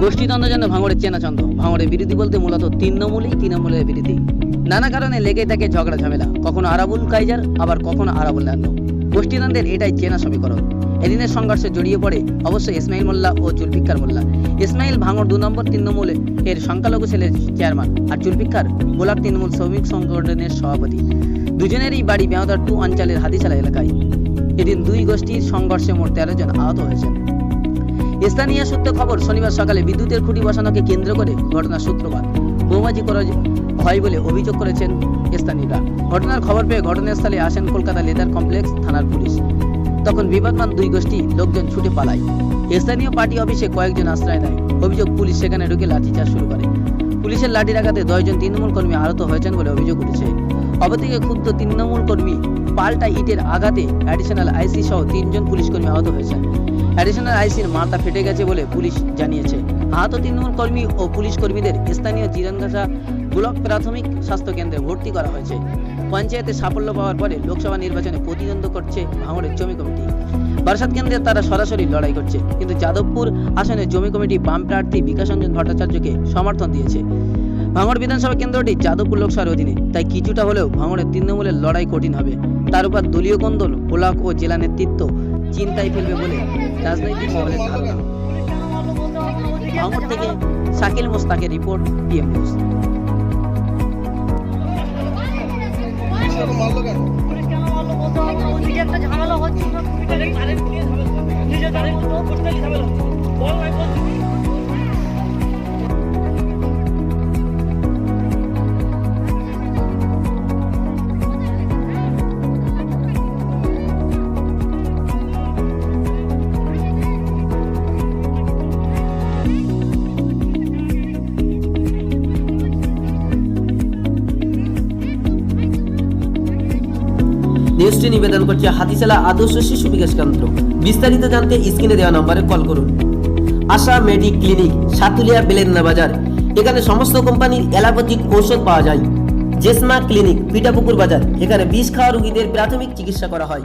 গোষ্ঠীদ্বন্দ্ব যেন ভাঙড়ের চেনাচন্দ্র। ভাঙড়ের বিরোধী বলতে মূলত তৃণমূলের বিরোধী। নানা কারণে লেগে থাকে ঝগড়া ঝামেলা, কখনো আরাবুল কাইজার, আবার কখনো আরাবুল নান্নু। গোষ্ঠীদ্বন্দ্বের এটাই চেনা সমীকরণ। এদিনের সংঘর্ষে জড়িয়ে পড়ে অবশ্যই ইসমাইল মোল্লা ও জুলফিকার মোল্লা। ইসমাইল ভাঙড় 2 নম্বর তৃণমূল এর সংখ্যালঘু সেলের চেয়ারম্যান, আর জুলফিকার ব্লক তৃণমূল শ্রমিক সংগঠনের সভাপতি। দুজনেরই বাড়ি বেঁওদার 2 অঞ্চলের হাতিশালা এলাকায়। এদিন দুই গোষ্ঠীর সংঘর্ষে মোট 13 জন আহত হয়েছেন। স্থানীয় সূত্রে খবর, শনিবার সকালে বিদ্যুতের খুঁটি বসানোকে কেন্দ্র করে ঘটনার সূত্রপাত। বোমাবাজি করা হয় বলে অভিযোগ করেছেন স্থানীয়রা। ঘটনার খবর পেয়ে ঘটনাস্থলে আসেন কলকাতা লেদার কমপ্লেক্স থানার পুলিশ। তখন বিবাদমান দুই গোষ্ঠী লোকজন ছুটে পালায়। স্থানীয় পার্টি অফিসে কয়েকজন আশ্রয় নেয়। অভিযোগ, পুলিশ সেখানে ঢুকে লাঠিচার্জ শুরু করে। পুলিশের লাঠির আঘাতে 10 জন তৃণমূল কর্মী আহত হয়েছেন বলে অভিযোগ উঠেছে। অপরদিকে ক্ষুব্ধ তৃণমূল কর্মী পাল্টা ইটের আঘাতে অ্যাডিশনাল আইসি সহ 3 জন পুলিশ কর্মী আহত হয়েছেন। অ্যাডিশনাল আইসির মাথা ফেটে গেছে বলে পুলিশ জানিয়েছে। আহত তৃণমূল কর্মী ও পুলিশ কর্মীদের স্থানীয় জিরানঘাটা ব্লক প্রাথমিক স্বাস্থ্য কেন্দ্রে ভর্তি করা হয়েছে। পঞ্চায়েতে সাফল্য পাওয়ার পরে লোকসভা নির্বাচনে প্রতিদ্বন্দ্ব করছে ভাঙড়ের জমি কমিটি। বারাসাত কেন্দ্রে তারা সরাসরি লড়াই করছে, কিন্তু যাদবপুর আসনে জমি কমিটি বাম প্রার্থী বিকাশরঞ্জন ভট্টাচার্যকে সমর্থন দিয়েছে। ভাঙড় বিধানসভা কেন্দ্রটি যাদবপুর লোকসভার অধীনে, তাই কিছুটা হলেও ভাঙড়ের তৃণমূলের লড়াই কঠিন হবে। তার উপর দলীয় কোন্দল, ব্লক ও জেলা নেতৃত্ব চিন্তায় ফেলবে বলে রাজনৈতিক মহলের ধারণা। ভাঙড় থেকে শাকিল মোস্তাকের রিপোর্ট, পিএম নিউজ। নিউজটি নিবেদন করছে হাতিশালা আদর্শ শিশু বিকাশ কেন্দ্র। বিস্তারিত জানতে স্ক্রিনে দেওয়া নম্বরে কল করুন। আশা মেডি ক্লিনিক, সাতুলিয়া বেলেন্না বাজার। এখানে সমস্ত কোম্পানির অ্যালোপ্যাথিক ঔষধ পাওয়া যায়। জেসমা ক্লিনিক, পিঠাপুকুর বাজার। এখানে বিষ খাওয়া রোগীদের প্রাথমিক চিকিৎসা করা হয়।